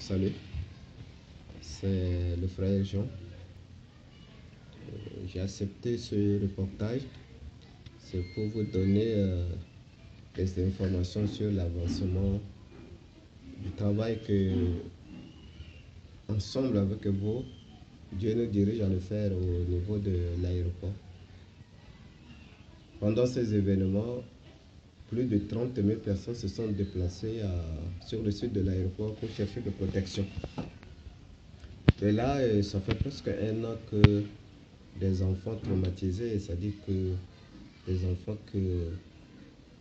Salut, c'est le frère Jean. J'ai accepté ce reportage. C'est pour vous donner des informations sur l'avancement du travail que, ensemble avec vous, Dieu nous dirige à le faire au niveau de l'aéroport. Pendant ces événements, plus de 30 000 personnes se sont déplacées sur le site de l'aéroport pour chercher de protection. Et là, ça fait presque un an que des enfants traumatisés, c'est-à-dire que des enfants que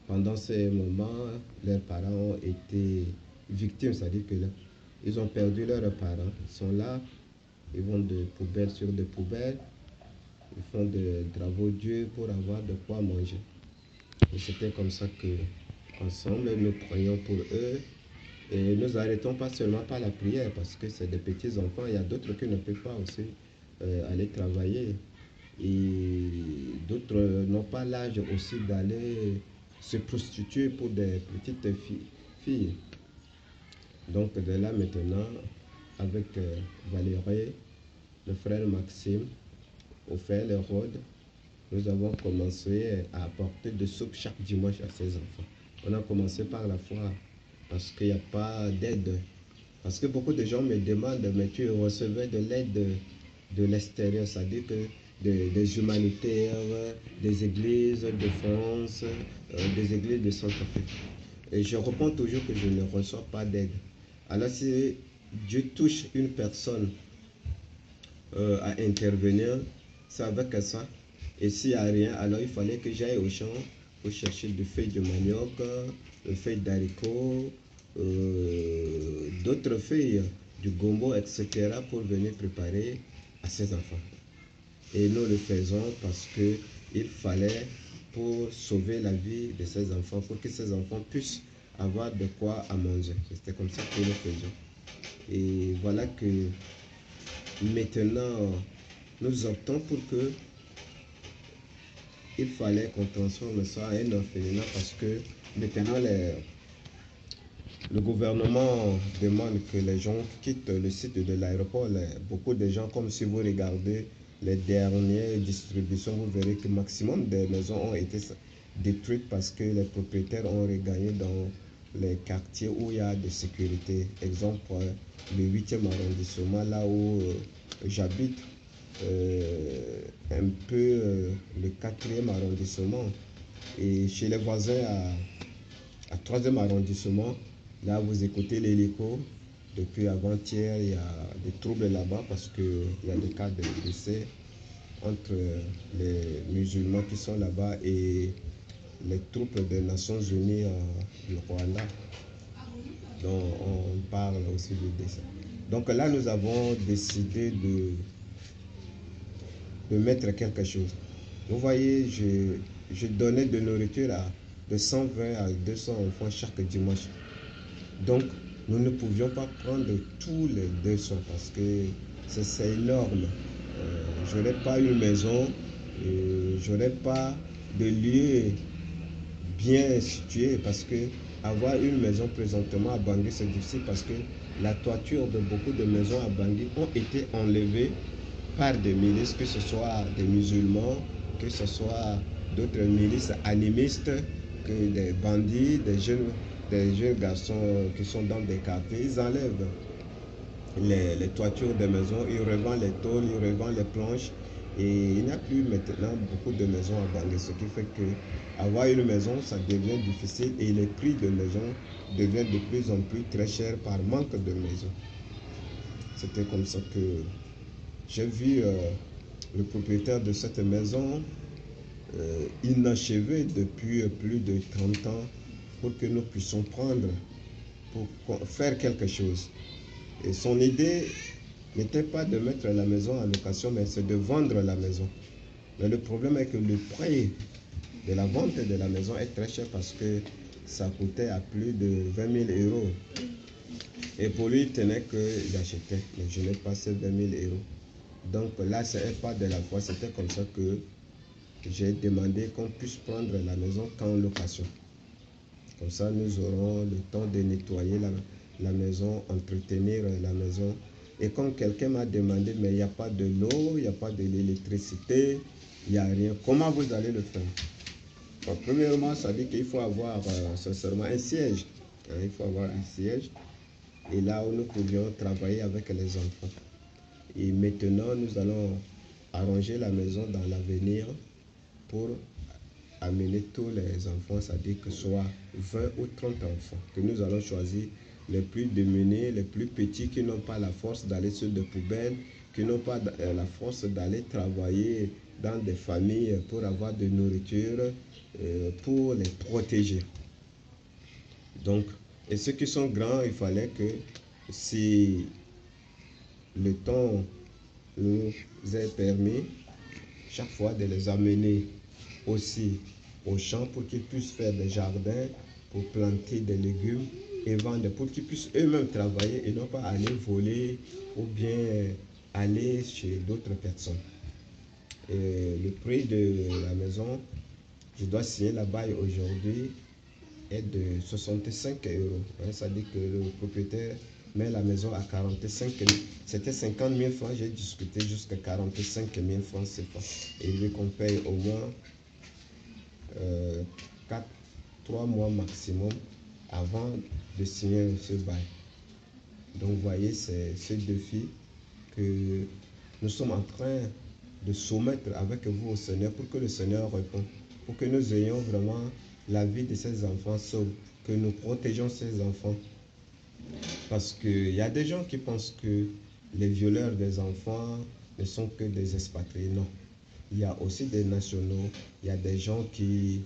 pendant ces moments, leurs parents ont été victimes, c'est-à-dire que ils ont perdu leurs parents, ils sont là, ils vont de poubelle sur de poubelles, ils font des travaux durs pour avoir de quoi manger. Et c'était comme ça que, ensemble, nous prions pour eux. Et nous arrêtons pas seulement par la prière, parce que c'est des petits enfants, il y a d'autres qui ne peuvent pas aussi aller travailler. Et d'autres n'ont pas l'âge aussi d'aller se prostituer pour des petites filles. Donc de là maintenant, avec Valérie, le frère Maxime, Ophèle et Rhodes, nous avons commencé à apporter de soupe chaque dimanche à ces enfants. On a commencé par la foi, parce qu'il n'y a pas d'aide. Parce que beaucoup de gens me demandent, mais tu recevais de l'aide de l'extérieur, c'est-à-dire que des humanitaires, des églises de France, des églises de Centrafrique. Et je réponds toujours que je ne reçois pas d'aide. Alors si Dieu touche une personne à intervenir, c'est avec ça. Et s'il n'y a rien, alors il fallait que j'aille au champ pour chercher des feuilles de manioc, des feuilles d'haricot, d'autres feuilles, du gombo, etc. pour venir préparer à ces enfants. Et nous le faisons parce qu'il fallait pour sauver la vie de ces enfants, pour que ces enfants puissent avoir de quoi à manger. C'était comme ça que nous faisions. Et voilà que maintenant, nous optons pour que il fallait qu'on transforme ça en un orphelinat parce que maintenant le gouvernement demande que les gens quittent le site de l'aéroport. Beaucoup de gens, comme si vous regardez les dernières distributions, vous verrez que le maximum des maisons ont été détruites parce que les propriétaires ont regagné dans les quartiers où il y a de sécurité. Exemple, le 8e arrondissement, là où j'habite, un peu le 4e arrondissement. Et chez les voisins à 3e arrondissement, là vous écoutez l'hélico. Depuis avant-hier, il y a des troubles là-bas parce qu'il y a des cas de décès entre les musulmans qui sont là-bas et les troupes des Nations Unies du Rwanda, dont on parle aussi du décès. Donc là, nous avons décidé de mettre quelque chose. Vous voyez, je donnais de nourriture de 120 à 200 enfants chaque dimanche. Donc, nous ne pouvions pas prendre tous les 200 parce que c'est énorme. Je n'aurais pas une maison, je n'aurais pas de lieu bien situé parce que avoir une maison présentement à Bangui, c'est difficile parce que la toiture de beaucoup de maisons à Bangui ont été enlevées par des milices, que ce soit des musulmans, que ce soit d'autres milices animistes, que des bandits, des jeunes garçons qui sont dans des quartiers. Ils enlèvent les toitures des maisons, ils revendent les tôles, ils revendent les planches. Et il n'y a plus maintenant beaucoup de maisons à Bangui, ce qui fait que avoir une maison, ça devient difficile et les prix de maisons deviennent de plus en plus très chers par manque de maisons. C'était comme ça que j'ai vu le propriétaire de cette maison inachevée depuis plus de 30 ans pour que nous puissions prendre, pour faire quelque chose. Et son idée n'était pas de mettre la maison en location, mais c'est de vendre la maison. Mais le problème est que le prix de la vente de la maison est très cher parce que ça coûtait à plus de 20 000 euros. Et pour lui, il tenait qu'il achetait, mais je n'ai pas ces 20 000 euros. Donc là, ce n'est pas de la foi, c'était comme ça que j'ai demandé qu'on puisse prendre la maison qu'en location. Comme ça, nous aurons le temps de nettoyer la maison, entretenir la maison. Et comme quelqu'un m'a demandé, mais il n'y a pas de l'eau, il n'y a pas de l'électricité, il n'y a rien. Comment vous allez le faire? Bon, premièrement, ça dit qu'il faut avoir sincèrement un siège. Il faut avoir un siège. Et là où nous pouvions travailler avec les enfants. Et maintenant, nous allons arranger la maison dans l'avenir pour amener tous les enfants, c'est-à-dire que ce soit 20 ou 30 enfants, que nous allons choisir les plus démunis, les plus petits qui n'ont pas la force d'aller sur des poubelles, qui n'ont pas la force d'aller travailler dans des familles pour avoir de nourriture, pour les protéger. Donc, et ceux qui sont grands, il fallait que si le temps nous est permis, chaque fois de les amener aussi au champ pour qu'ils puissent faire des jardins, pour planter des légumes et vendre, pour qu'ils puissent eux-mêmes travailler et non pas aller voler ou bien aller chez d'autres personnes. Et le prix de la maison, je dois signer la bail aujourd'hui, est de 65 euros. Ça dit que le propriétaire met la maison à 45 000. C'était 50 000 francs, j'ai discuté jusqu'à 45 000 francs CFA. Et il veut qu'on paye au moins 3 mois maximum avant de signer ce bail. Donc vous voyez, c'est ce défi que nous sommes en train de soumettre avec vous au Seigneur pour que le Seigneur réponde, pour que nous ayons vraiment la vie de ces enfants sauve, que nous protégeons ces enfants. Parce qu'il y a des gens qui pensent que les violeurs des enfants ne sont que des expatriés. Non. Il y a aussi des nationaux, il y a des gens qui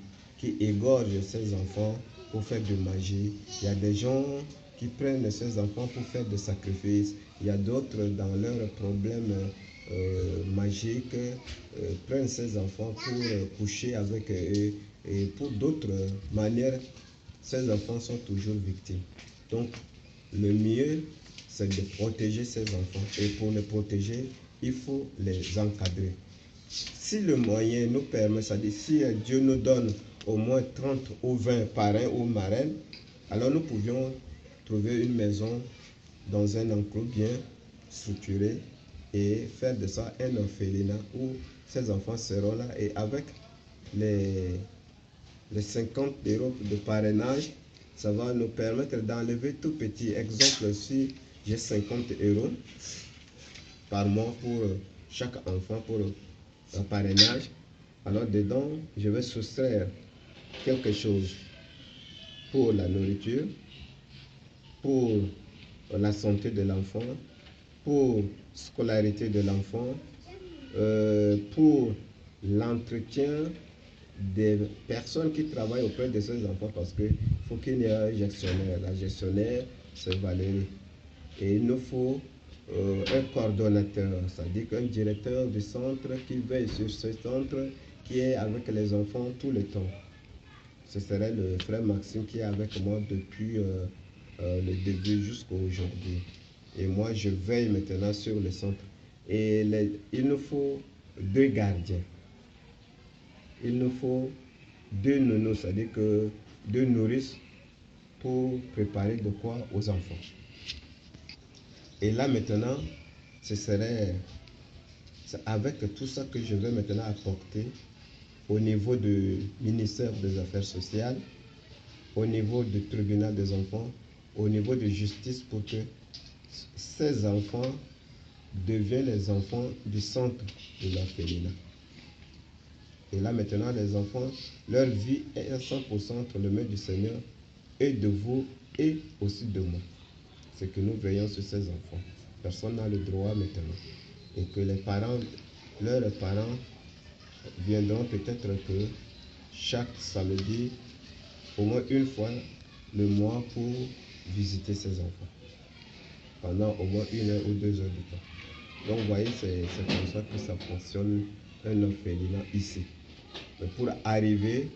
égorgent ces enfants pour faire de magie. Il y a des gens qui prennent ces enfants pour faire des sacrifices. Il y a d'autres dans leurs problèmes magiques, prennent ces enfants pour coucher avec eux. Et pour d'autres manières, ces enfants sont toujours victimes. Donc, le mieux, c'est de protéger ces enfants. Et pour les protéger, il faut les encadrer. Si le moyen nous permet, c'est-à-dire si Dieu nous donne au moins 30 ou 20 parrains ou marraines, alors nous pouvions trouver une maison dans un enclos bien structuré et faire de ça un orphelinat où ces enfants seront là et avec les 50 euros de parrainage, ça va nous permettre d'enlever tout petit. Exemple, si j'ai 50 euros par mois pour chaque enfant pour un parrainage, alors dedans, je vais soustraire quelque chose pour la nourriture, pour la santé de l'enfant, pour scolarité de l'enfant, pour l'entretien des personnes qui travaillent auprès de ces enfants, parce qu'il faut qu'il y ait un gestionnaire. La gestionnaire, c'est Valérie. Et il nous faut un coordonnateur, c'est-à-dire qu'un directeur du centre qui veille sur ce centre, qui est avec les enfants tout le temps. Ce serait le frère Maxime qui est avec moi depuis le début jusqu'à aujourd'hui. Et moi, je veille maintenant sur le centre. Et il nous faut 2 gardiens. Il nous faut 2 nounous, c'est-à-dire que 2 nourrices pour préparer de quoi aux enfants. Et là maintenant, ce serait avec tout ça que je vais maintenant apporter au niveau du ministère des Affaires sociales, au niveau du tribunal des enfants, au niveau de justice pour que ces enfants deviennent les enfants du centre de l'orphelinat. Et là maintenant, les enfants, leur vie est à 100% entre les mains du Seigneur et de vous et aussi de moi. C'est que nous veillons sur ces enfants. Personne n'a le droit maintenant. Et que les parents, leurs parents viendront peut-être que chaque samedi, au moins une fois le mois pour visiter ces enfants. Pendant au moins 1 heure ou 2 heures du temps. Donc vous voyez, c'est comme ça que ça fonctionne un orphelinat ici. Mais pour arriver,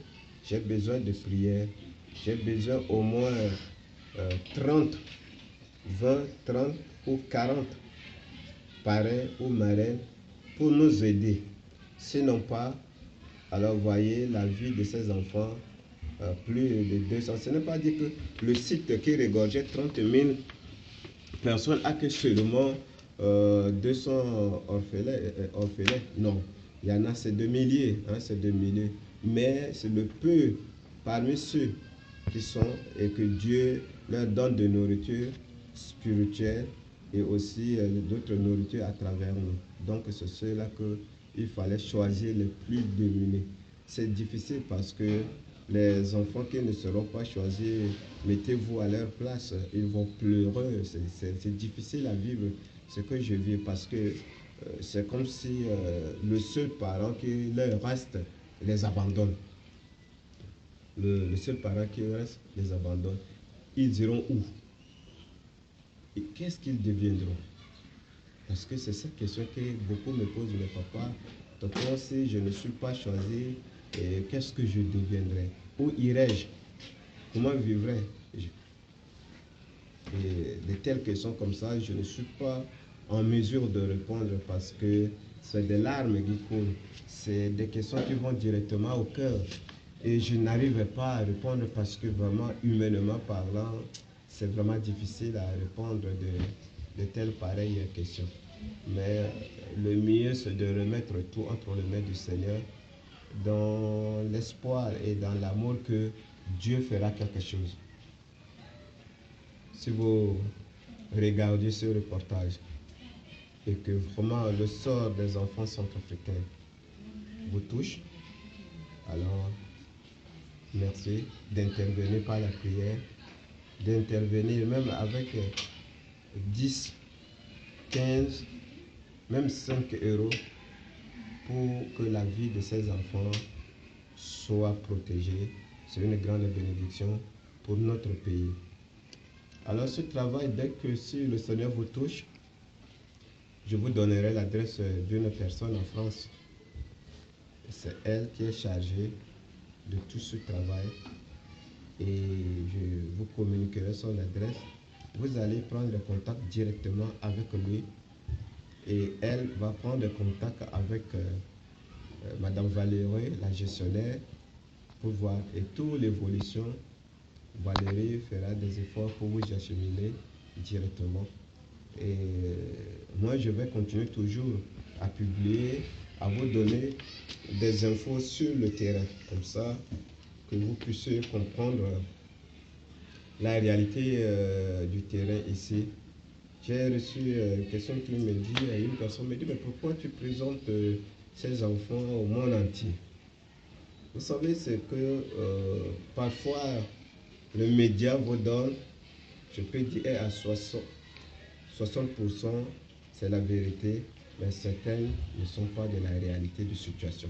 j'ai besoin de prière. J'ai besoin au moins 30, 20, 30 ou 40 parrains ou marraines pour nous aider. Sinon pas, alors voyez, la vie de ces enfants plus de 200. Ce n'est pas dire que le site qui regorgeait 30 000 personnes a que seulement 200 orphelins. Non, il y en a, c'est de milliers, hein, c'est de milliers. Mais c'est le peu parmi ceux qui sont et que Dieu leur donne de nourriture spirituelle et aussi d'autres nourritures à travers nous. Donc c'est ceux-là qu'il fallait choisir les plus démunis. C'est difficile parce que les enfants qui ne seront pas choisis, mettez-vous à leur place, ils vont pleurer. C'est difficile à vivre ce que je vis parce que c'est comme si le seul parent qui leur reste les abandonne. Le seul parent qui reste les abandonne. Ils iront où? Et qu'est-ce qu'ils deviendront? Parce que c'est cette question que beaucoup me posent, mais papa, tonton, si je ne suis pas choisi, qu'est-ce que je deviendrai? Où irai-je? Comment vivrai-je? Et de telles questions comme ça, je ne suis pas en mesure de répondre parce que c'est des larmes qui coulent. C'est des questions qui vont directement au cœur. Et je n'arrive pas à répondre parce que vraiment, humainement parlant, c'est vraiment difficile à répondre de telles pareilles questions. Mais le mieux, c'est de remettre tout entre les mains du Seigneur dans l'espoir et dans l'amour que Dieu fera quelque chose. Si vous regardez ce reportage et que vraiment le sort des enfants centrafricains vous touche, alors merci d'intervenir par la prière, d'intervenir même avec 10, 15, même 5 euros pour que la vie de ces enfants soit protégée. C'est une grande bénédiction pour notre pays. Alors ce travail, dès que si le Seigneur vous touche, je vous donnerai l'adresse d'une personne en France. C'est elle qui est chargée de tout ce travail et je vous communiquerai son adresse. Vous allez prendre contact directement avec lui et elle va prendre contact avec Madame Valérie, la gestionnaire, pour voir. Et toute l'évolution, Valérie fera des efforts pour vous acheminer directement. Et moi, je vais continuer toujours à publier, à vous donner des infos sur le terrain, comme ça que vous puissiez comprendre la réalité du terrain ici. J'ai reçu une question qui me dit, une personne me dit, mais pourquoi tu présentes ces enfants au monde entier? Vous savez, c'est que parfois le média vous donne, je peux dire à 60%, c'est la vérité, mais certaines ne sont pas de la réalité de situation.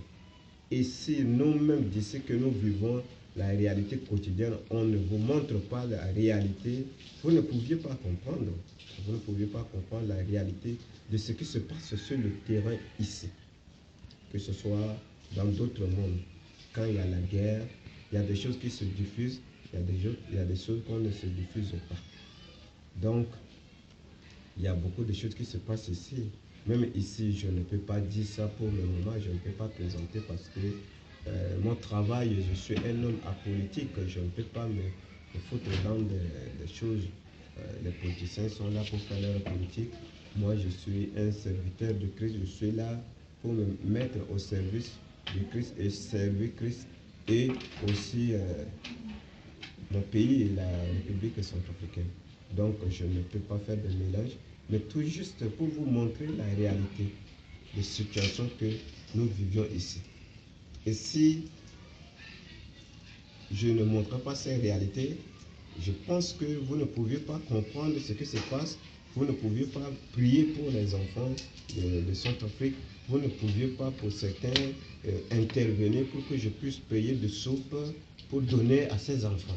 Et si nous-mêmes, d'ici que nous vivons la réalité quotidienne, on ne vous montre pas la réalité, vous ne pouviez pas comprendre. Vous ne pouviez pas comprendre la réalité de ce qui se passe sur le terrain ici. Que ce soit dans d'autres mondes. Quand il y a la guerre, il y a des choses qui se diffusent, il y a des choses qu'on ne se diffuse pas. Donc, il y a beaucoup de choses qui se passent ici. Même ici, je ne peux pas dire ça pour le moment, je ne peux pas présenter parce que mon travail, je suis un homme apolitique, je ne peux pas me foutre dans des choses. Les politiciens sont là pour faire leur politique. Moi, je suis un serviteur de Christ, je suis là pour me mettre au service de Christ et servir Christ et aussi mon pays et la République centrafricaine. Donc, je ne peux pas faire de mélange, mais tout juste pour vous montrer la réalité des situations que nous vivions ici. Et si je ne montre pas ces réalités, je pense que vous ne pouviez pas comprendre ce qui se passe, vous ne pouviez pas prier pour les enfants de Centrafrique, vous ne pouviez pas pour certains intervenir pour que je puisse payer de soupe pour donner à ces enfants.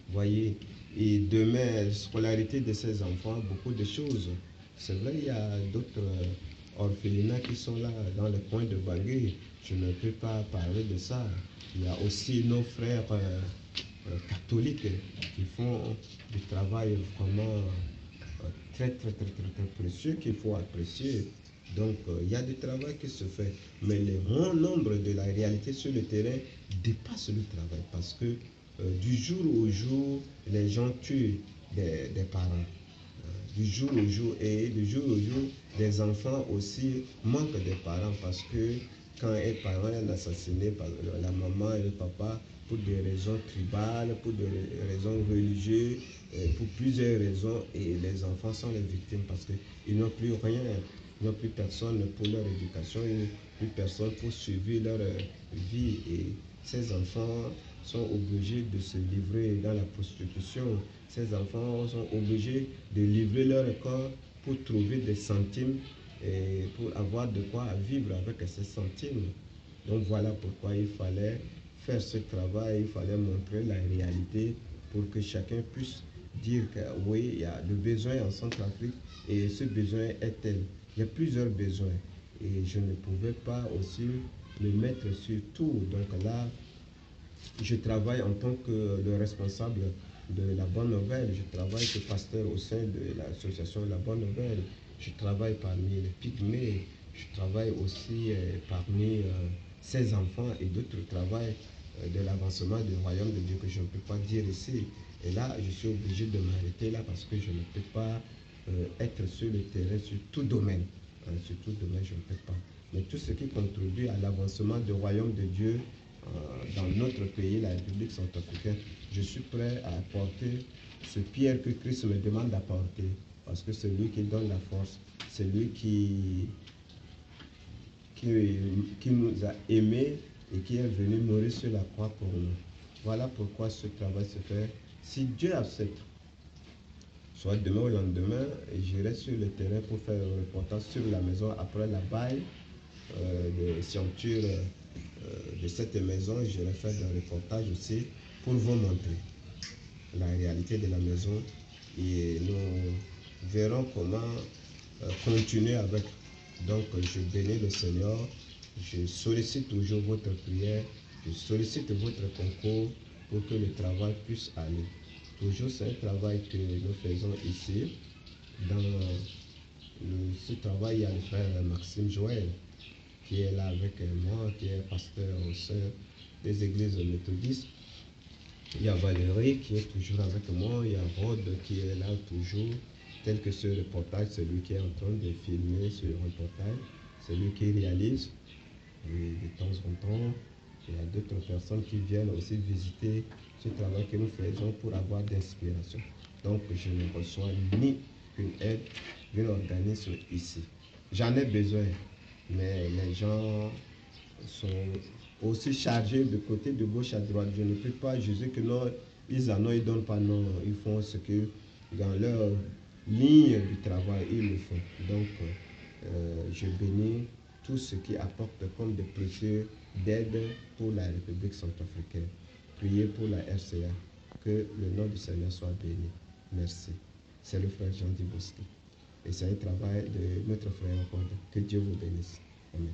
Voyez, et demain, la scolarité de ces enfants, beaucoup de choses. C'est vrai, il y a d'autres orphelinats qui sont là dans le coin de Bangui. Je ne peux pas parler de ça. Il y a aussi nos frères catholiques qui font du travail vraiment très précieux qu'il faut apprécier. Donc, il y a du travail qui se fait, mais le grand nombre de la réalité sur le terrain dépasse le travail parce que du jour au jour, les gens tuent des parents. Du jour au jour et du jour au jour, des enfants aussi manquent des parents parce que quand un parent est assassiné par la maman et le papa pour des raisons tribales, pour des raisons religieuses, pour plusieurs raisons, et les enfants sont les victimes parce qu'ils n'ont plus rien, ils n'ont plus personne pour leur éducation, ils n'ont plus personne pour suivre leur vie, et ces enfants sont obligés de se livrer dans la prostitution. Ces enfants sont obligés de livrer leur corps pour trouver des centimes et pour avoir de quoi vivre avec ces centimes. Donc voilà pourquoi il fallait faire ce travail, il fallait montrer la réalité pour que chacun puisse dire que oui, il y a le besoin en Centrafrique et ce besoin est tel. Il y a plusieurs besoins et je ne pouvais pas aussi me mettre sur tout. Donc là, je travaille en tant que le responsable de la Bonne Nouvelle. Je travaille comme pasteur au sein de l'association La Bonne Nouvelle. Je travaille parmi les pygmées. Je travaille aussi parmi ces enfants et d'autres travails de l'avancement du royaume de Dieu que je ne peux pas dire ici. Et là, je suis obligé de m'arrêter là parce que je ne peux pas être sur le terrain sur tout domaine. Sur tout domaine, je ne peux pas. Mais tout ce qui contribue à l'avancement du royaume de Dieu dans notre pays, la République centrafricaine, je suis prêt à apporter ce pierre que Christ me demande d'apporter. Parce que c'est lui qui donne la force, c'est lui qui nous a aimés et qui est venu mourir sur la croix pour nous. Voilà pourquoi ce travail se fait. Si Dieu accepte, soit demain ou lendemain, j'irai sur le terrain pour faire un reportage sur la maison après la baille de scienture de cette maison. J'irai faire un reportage aussi pour vous montrer la réalité de la maison et nous verrons comment continuer avec. Donc, je bénis le Seigneur, je sollicite toujours votre prière, je sollicite votre concours pour que le travail puisse aller. Toujours, c'est un travail que nous faisons ici. Dans ce travail, il y a le frère Maxime Joël qui est là avec moi, qui est pasteur au sein des églises méthodistes. Il y a Valérie qui est toujours avec moi, il y a Rod qui est là toujours, tel que ce reportage, celui qui est en train de filmer ce reportage, celui qui réalise. Et de temps en temps, il y a d'autres personnes qui viennent aussi visiter ce travail que nous faisons pour avoir d'inspiration. Donc, je ne reçois ni une aide d'un organisme ici. J'en ai besoin, mais les gens sont aussi chargés de côté, de gauche à droite. Je ne peux pas juger que non, ils en ont, ils ne donnent pas, non. Ils font ce que dans leur ligne du travail, ils le font. Donc, je bénis tout ce qui apporte comme des précieux d'aide pour la République centrafricaine. Priez pour la RCA. Que le nom du Seigneur soit béni. Merci. C'est le frère Jean Dibouski. Et c'est un travail de notre frère Rod. Que Dieu vous bénisse. Amen.